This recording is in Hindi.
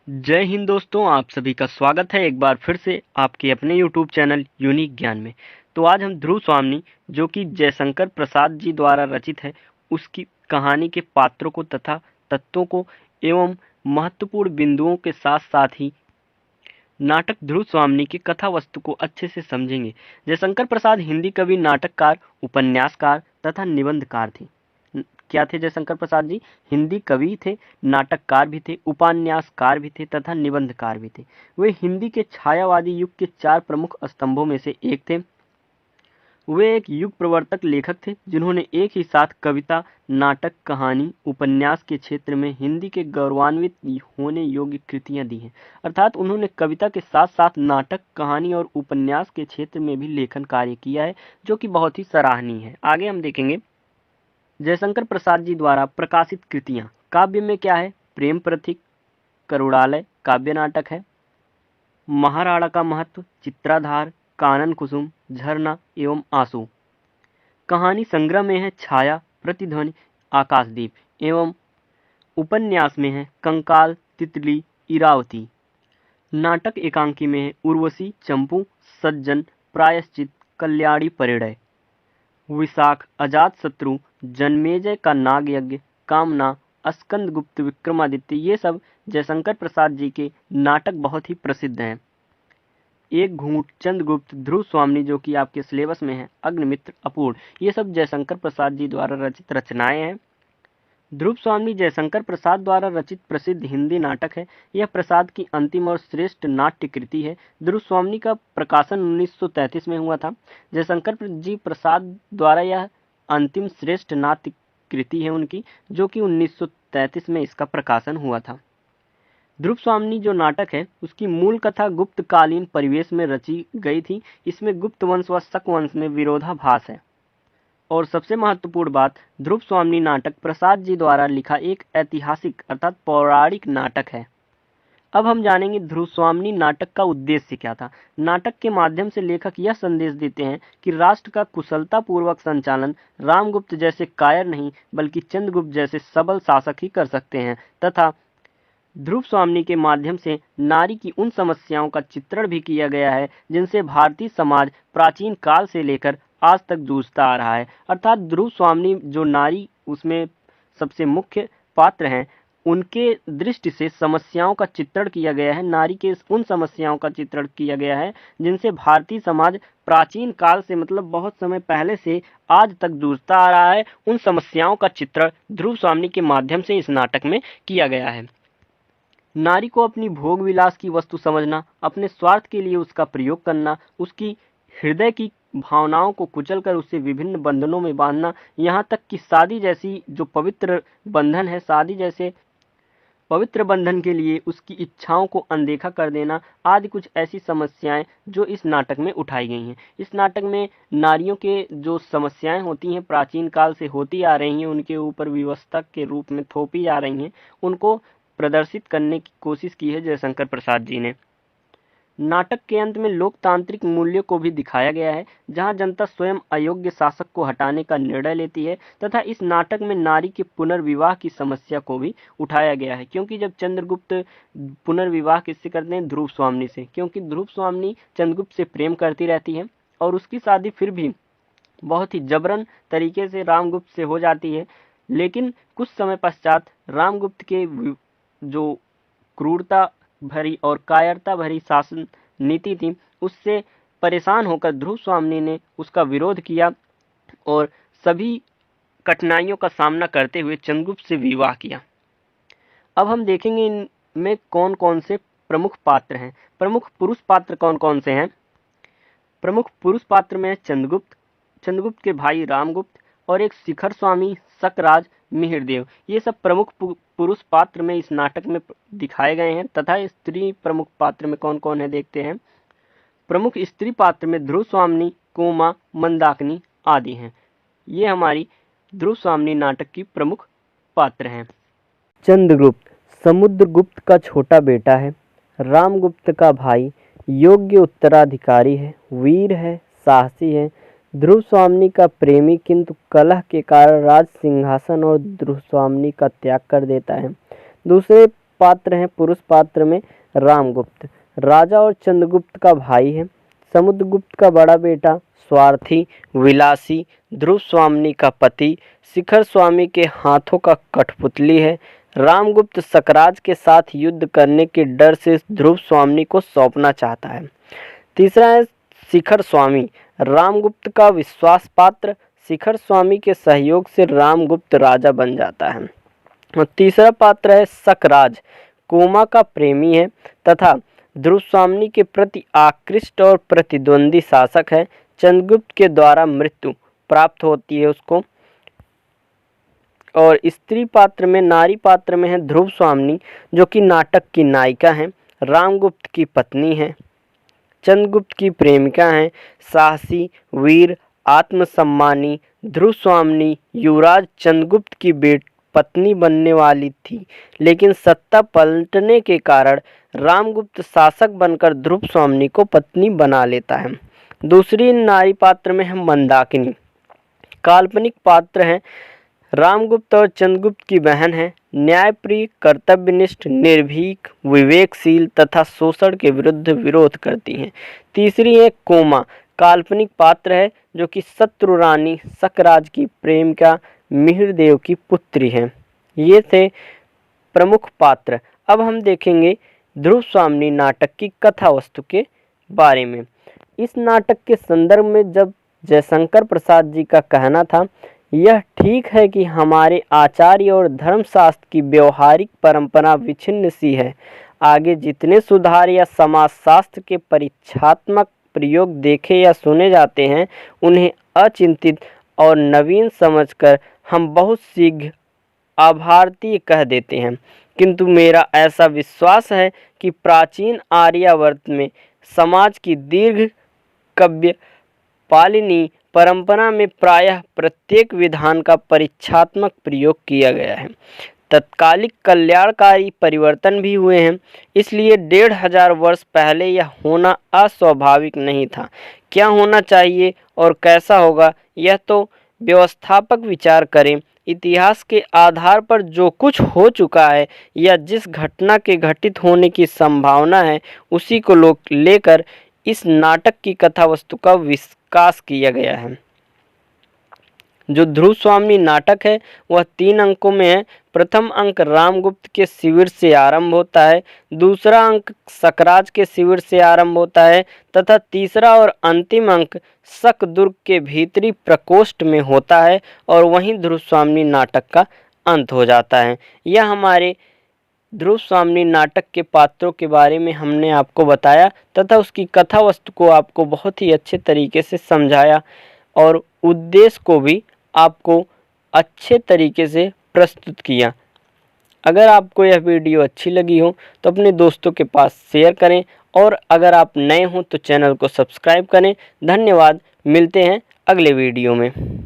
जय हिंद दोस्तों, आप सभी का स्वागत है एक बार फिर से आपके अपने YouTube चैनल यूनिक ज्ञान में। तो आज हम ध्रुव स्वामी जो कि जयशंकर प्रसाद जी द्वारा रचित है, उसकी कहानी के पात्रों को तथा तत्वों को एवं महत्वपूर्ण बिंदुओं के साथ साथ ही नाटक ध्रुव स्वामी की कथा वस्तु को अच्छे से समझेंगे। जयशंकर प्रसाद हिंदी कवि, नाटककार, उपन्यासकार तथा निबंधकार थे। क्या थे जयशंकर प्रसाद जी? हिंदी कवि थे, नाटककार भी थे, उपन्यासकार भी थे तथा निबंधकार भी थे। वे हिंदी के छायावादी युग के 4 प्रमुख स्तंभों में से एक थे। वे एक युग प्रवर्तक लेखक थे जिन्होंने एक ही साथ कविता, नाटक, कहानी, उपन्यास के क्षेत्र में हिंदी के गौरवान्वित होने योग्य कृतियां दी हैं। अर्थात उन्होंने कविता के साथ साथ नाटक, कहानी और उपन्यास के क्षेत्र में भी लेखन कार्य किया है, जो कि बहुत ही सराहनीय है। आगे हम देखेंगे जयशंकर प्रसाद जी द्वारा प्रकाशित कृतियां। काव्य में क्या है? प्रेम प्रतीक, करुणालय काव्य नाटक है, महाराणा का महत्व, चित्राधार, कानन कुसुम, झरना एवं आंसू। कहानी संग्रह में है छाया, प्रतिध्वनि, आकाशदीप एवं उपन्यास में है कंकाल, तितली, इरावती। नाटक एकांकी में है उर्वशी, चंपू, सज्जन, प्रायश्चित, कल्याणी परिणय, विशाख, अजात शत्रु, जन्मेजय का नाग यज्ञ, कामना, स्कंद गुप्त, विक्रमादित्य। ये सब जयशंकर प्रसाद जी के नाटक बहुत ही प्रसिद्ध हैं। एक घूंट, चंद्रगुप्त, ध्रुव स्वामी जो कि आपके सिलेबस में है, अग्निमित्र, अपूर्ण, ये सब जयशंकर प्रसाद जी द्वारा रचित रचनाएं हैं। ध्रुव स्वामी जयशंकर प्रसाद द्वारा रचित प्रसिद्ध हिंदी नाटक है। यह प्रसाद की अंतिम और श्रेष्ठ नाट्य कृति है। ध्रुव स्वामी का प्रकाशन 1933 में हुआ था। जयशंकर जी प्रसाद द्वारा यह अंतिम श्रेष्ठ नाट्य कृति है उनकी, जो कि 1933 में इसका प्रकाशन हुआ था। ध्रुव स्वामी जो नाटक है उसकी मूल कथा गुप्तकालीन परिवेश में रची गई थी। इसमें गुप्त वंश व शक वंश में विरोधाभास है। और सबसे महत्वपूर्ण बात, ध्रुव स्वामी नाटक प्रसाद जी द्वारा लिखा एक ऐतिहासिक अर्थात पौराणिक नाटक है। अब हम जानेंगे ध्रुव स्वामी नाटक का उद्देश्य क्या था। नाटक के माध्यम से लेखक यह संदेश देते हैं कि राष्ट्र का कुशलता पूर्वक संचालन रामगुप्त जैसे कायर नहीं बल्कि चंद्रगुप्त जैसे सबल शासक ही कर सकते हैं, तथा ध्रुव स्वामी के माध्यम से नारी की उन समस्याओं का चित्रण भी किया गया है जिनसे भारतीय समाज प्राचीन काल से लेकर आज तक जूझता आ रहा है। अर्थात ध्रुव स्वामी जो नारी उसमें सबसे मुख्य पात्र हैं, उनके दृष्टि से समस्याओं का चित्रण किया गया है। नारी के उन समस्याओं का चित्रण किया गया है जिनसे भारतीय समाज प्राचीन काल से मतलब बहुत समय पहले से आज तक जूझता आ रहा है। उन समस्याओं का चित्रण ध्रुव स्वामी के माध्यम से इस नाटक में किया गया है। नारी को अपनी भोग विलास की वस्तु समझना, अपने स्वार्थ के लिए उसका प्रयोग करना, उसकी हृदय की भावनाओं को कुचलकर उसे विभिन्न बंधनों में बांधना, यहाँ तक कि शादी जैसी जो पवित्र बंधन है, शादी जैसे पवित्र बंधन के लिए उसकी इच्छाओं को अनदेखा कर देना आदि कुछ ऐसी समस्याएं जो इस नाटक में उठाई गई हैं। इस नाटक में नारियों के जो समस्याएं होती हैं प्राचीन काल से होती आ रही हैं, उनके ऊपर विवस्ता के रूप में थोपी जा रही हैं, उनको प्रदर्शित करने की कोशिश की है जयशंकर प्रसाद जी ने। नाटक के अंत में लोकतांत्रिक मूल्यों को भी दिखाया गया है, जहां जनता स्वयं अयोग्य शासक को हटाने का निर्णय लेती है, तथा इस नाटक में नारी के पुनर्विवाह की समस्या को भी उठाया गया है। क्योंकि जब चंद्रगुप्त पुनर्विवाह किससे करते हैं? ध्रुव स्वामी से, क्योंकि ध्रुव स्वामी चंद्रगुप्त से प्रेम करती रहती है और उसकी शादी फिर भी बहुत ही जबरन तरीके से रामगुप्त से हो जाती है। लेकिन कुछ समय पश्चात रामगुप्त के जो क्रूरता भरी और कायरता भरी शासन नीति थी, उससे परेशान होकर ध्रुव स्वामी ने उसका विरोध किया और सभी कठिनाइयों का सामना करते हुए चंद्रगुप्त से विवाह किया। अब हम देखेंगे इनमें कौन कौन से प्रमुख पात्र हैं। प्रमुख पुरुष पात्र कौन कौन से हैं? प्रमुख पुरुष पात्र में चंद्रगुप्त, चंद्रगुप्त के भाई रामगुप्त और एक शिखर स्वामी, सकराज, मिहिरदेव। ये सब प्रमुख पुरुष पात्र में इस नाटक में दिखाए गए हैं। तथा स्त्री प्रमुख पात्र में कौन कौन है देखते हैं। प्रमुख स्त्री पात्र में ध्रुव स्वामी, कोमा, मंदाकिनी आदि हैं। ये हमारी ध्रुव स्वामी नाटक की प्रमुख पात्र हैं। चंद्रगुप्त समुद्रगुप्त का छोटा बेटा है, रामगुप्त का भाई, योग्य उत्तराधिकारी है, वीर है, साहसी है, ध्रुव स्वामी का प्रेमी, किंतु कलह के कारण राज सिंहासन और ध्रुव स्वामी का त्याग कर देता है। दूसरे पात्र हैं पुरुष पात्र में रामगुप्त, राजा और चंद्रगुप्त का भाई है। समुद्रगुप्त का बड़ा बेटा, स्वार्थी, विलासी, ध्रुव स्वामी का पति, शिखर स्वामी के हाथों का कठपुतली है। रामगुप्त सकराज के साथ युद्ध करने के डर से ध्रुव स्वामी को सौंपना चाहता है। तीसरा है शिखर स्वामी, रामगुप्त का विश्वास पात्र। शिखर स्वामी के सहयोग से रामगुप्त राजा बन जाता है। और तीसरा पात्र है सकराज, कोमा का प्रेमी है तथा ध्रुव स्वामी के प्रति आकृष्ट और प्रतिद्वंदी शासक है। चंद्रगुप्त के द्वारा मृत्यु प्राप्त होती है उसको। और स्त्री पात्र में, नारी पात्र में है ध्रुव स्वामी, जो कि नाटक की नायिका हैं, रामगुप्त की पत्नी है, चंद्रगुप्त की प्रेमिका हैं। साहसी, वीर, आत्मसम्मानी ध्रुव स्वामी युवराज चंद्रगुप्त की पत्नी बनने वाली थी, लेकिन सत्ता पलटने के कारण रामगुप्त शासक बनकर ध्रुव स्वामी को पत्नी बना लेता है। दूसरी नारी पात्र में है मंदाकिनी, काल्पनिक पात्र हैं, रामगुप्त और चंद्रगुप्त की बहन है, न्यायप्रिय, कर्तव्यनिष्ठ, निर्भीक, विवेकशील तथा शोषण के विरुद्ध विरोध करती हैं। तीसरी है कोमा, काल्पनिक पात्र है जो कि शत्रु रानी सकराज की प्रेमिका मिहिरदेव की पुत्री है। ये थे प्रमुख पात्र। अब हम देखेंगे ध्रुव स्वामी नाटक की कथा वस्तु के बारे में। इस नाटक के संदर्भ में जब जयशंकर प्रसाद जी का कहना था, यह ठीक है कि हमारे आचार्य और धर्मशास्त्र की व्यवहारिक परंपरा विच्छिन्न सी है। आगे जितने सुधार या समाजशास्त्र के परीक्षात्मक प्रयोग देखे या सुने जाते हैं, उन्हें अचिंतित और नवीन समझकर हम बहुत शीघ्र अभारतीय कह देते हैं। किंतु मेरा ऐसा विश्वास है कि प्राचीन आर्यावर्त में समाज की दीर्घ काव्य पालिनी परंपरा में प्रायः प्रत्येक विधान का परीक्षात्मक प्रयोग किया गया है। तत्कालिक कल्याणकारी परिवर्तन भी हुए हैं, इसलिए 1500 वर्ष पहले यह होना अस्वाभाविक नहीं था। क्या होना चाहिए और कैसा होगा, यह तो व्यवस्थापक विचार करें। इतिहास के आधार पर जो कुछ हो चुका है या जिस घटना के घटित होने की संभावना है, उसी को लेकर इस नाटक की कथा वस्तु का विकास किया गया है। जो ध्रुव स्वामी नाटक है वह 3 अंकों में है। प्रथम अंक रामगुप्त के शिविर से आरंभ होता है, दूसरा अंक सकराज के शिविर से आरंभ होता है तथा तीसरा और अंतिम अंक शक दुर्ग के भीतरी प्रकोष्ठ में होता है और वहीं ध्रुव स्वामी नाटक का अंत हो जाता है। यह हमारे ध्रुव स्वामी नाटक के पात्रों के बारे में हमने आपको बताया तथा उसकी कथा वस्तु को आपको बहुत ही अच्छे तरीके से समझाया और उद्देश्य को भी आपको अच्छे तरीके से प्रस्तुत किया। अगर आपको यह वीडियो अच्छी लगी हो तो अपने दोस्तों के पास शेयर करें और अगर आप नए हों तो चैनल को सब्सक्राइब करें। धन्यवाद, मिलते हैं अगले वीडियो में।